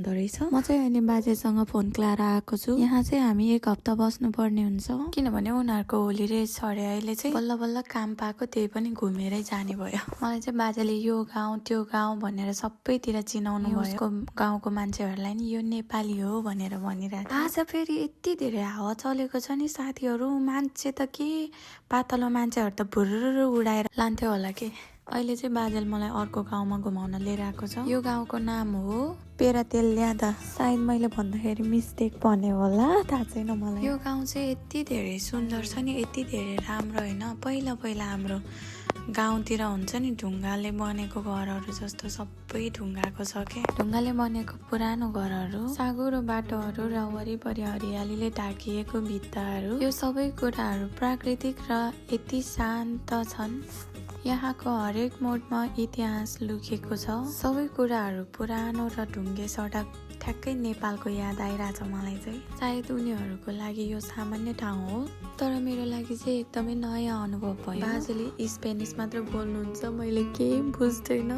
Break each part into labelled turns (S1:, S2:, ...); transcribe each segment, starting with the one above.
S1: हुँदो रहेछ। म चाहिँ अहिले बाजेसँग फोन क्लाएर आएको छु। यहाँ चाहिँ हामी 1 हप्ता बस्नु पर्ने हुन्छ, किनभने उनीहरूको होली रेस छ अरे। अहिले चाहिँ बल्ल बल्ल काम पाएको, त्यही पनि घुमेरै जाने भयो। मलाई चाहिँ बाजेले यो गाउँ त्यो गाउँ भनेर सबैतिर चिनाउनु भयो। उसको गाउँको मान्छेहरूलाई नि यो नेपाली हो भनेर भनिरहेको। आज फेरि यति धेरै हावा चलेको छ नि साथीहरू, मान्छे त के पातलो मान्छेहरू त भुर्र उडाएर लान्थ्यो होला कि। अहिले चाहिँ बाजेले मलाई अर्को गाउँमा घुमाउन लिएर आएको छ। यो गाउँको नाम हो पेरातेल्यादा। सायद मैले भन्दाखेरि मिस्टेक भने होला, थाहा छैन मलाई। यो गाउँ चाहिँ यति धेरै सुन्दर छ नि, यति धेरै राम्रो होइन। पहिला पहिला हाम्रो गाउँतिर हुन्छ नि ढुङ्गाले बनेको घरहरू जस्तो सबै ढुङ्गाको छ के। ढुङ्गाले बनेको पुरानो घरहरू, साँघुरो बाटोहरू र वरिपरि हरियालीले ढाकिएको भित्ताहरू, यो सबै कुराहरू प्राकृतिक र यति शान्त छन्। यहाँको हरेक मोडमा इतिहास लुकेको छ। सबै कुराहरू पुरानो र ढुङ्गे सडक, ठ्याक्कै नेपालको याद आइरहेछ मलाई चाहिँ। सायद उनीहरूको लागि यो सामान्य ठाउँ हो, तर मेरो लागि चाहिँ एकदमै नयाँ अनुभव भयो। बाजेले स्पेनिस मात्र बोल्नुहुन्छ, मैले केही बुझ्दैन।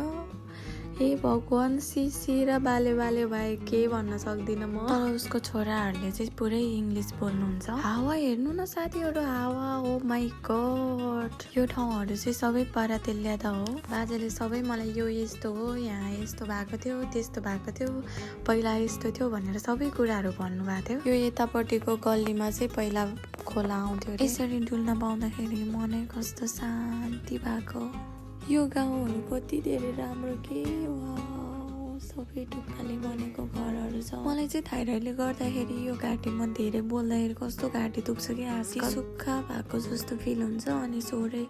S1: हे भगवान, सिसी र बाले भए के भन्न सक्दिनँ म। तर उसको छोराहरूले चाहिँ पुरै इङ्ग्लिस बोल्नुहुन्छ। हावा हेर्नु न साथीहरू, हावा, ओ माई गॉड। यो ठाउँहरू चाहिँ सबै पेरातेल्यादा हो। बाजेले सबै मलाई यो यस्तो हो, यहाँ यस्तो भएको थियो, त्यस्तो भएको थियो, पहिला यस्तो थियो भनेर सबै कुराहरू भन्नुभएको थियो। यो यतापट्टिको गल्लीमा चाहिँ पहिला खोला आउँथ्यो। यसरी डुल्न पाउँदाखेरि मनै कस्तो शान्ति भएको। यो गाउँहरू कति धेरै राम्रो के। वाउ, सबै ढुङ्गाले बनेको घरहरू छ। मलाई चाहिँ थाइराइडले गर्दाखेरि यो घाँटीमा धेरै बोल्दाखेरि कस्तो घाँटी दुख्छ कि, हाँसी सुक्खा भएको जस्तो फिल हुन्छ। अनि सोरै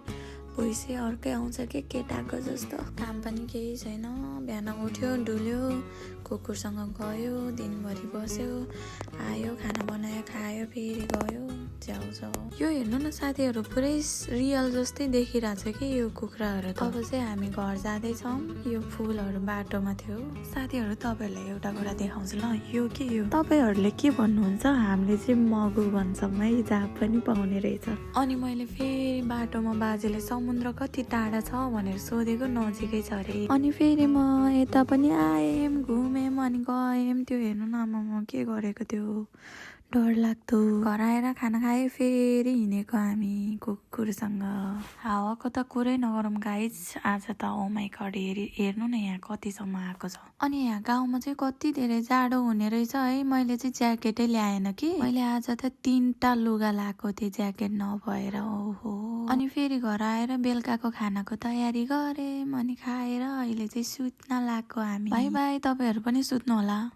S1: भुइँसे अर्कै आउँछ के केटाको जस्तो। काम पनि केही छैन, बिहान उठ्यो, डुल्यो, कुकुरसँग गयो, दिनभरि बस्यो, आयो, खाना बनायो, खायो, फेरि गयो, जाऊ जाऊ। यो हेर्नु न साथीहरू, पुरै रियल जस्तै देखिरहेछ कि यो कुखुराहरू। अब चाहिँ हामी घर जाँदैछौँ। यो फुलहरू बाटोमा थियो। साथीहरू तपाईँहरूलाई एउटा कुरा देखाउँछु ल। यो के, यो तपाईँहरूले के भन्नुहुन्छ? हामीले चाहिँ मगु भन्छौँ है, जहाँ पनि पाउने रहेछ। अनि मैले फेरि बाटोमा बाजेले समुद्र कति टाढा छ भनेर सोधेको, नजिकै छ अरे। अनि फेरि म यता पनि आएँ, घुमेँ, अनि गएँ। त्यो हेर्नु न, म के गरेको त्यो डर लाग्दो। घर आएर खाना खाएँ, फेरि हिँडेको हामी कुकुरसँग। हावाको त कुरै नगरौँ गाइज, आज त ओ माई गॉड, हेर्नु न यहाँ कतिसम्म आएको छ। अनि यहाँ गाउँमा चाहिँ कति धेरै जाडो हुने रहेछ है। मैले चाहिँ ज्याकेटै ल्याएन कि, मैले आज त 3टा लुगा लाएको थिएँ ज्याकेट नभएर। ओहो। अनि फेरि घर आएर बेलुकाको खानाको तयारी गरेँ, अनि खाएर अहिले चाहिँ सुत्न लागेको हामी। बाई बाई, तपाईँहरू पनि सुत्नु होला।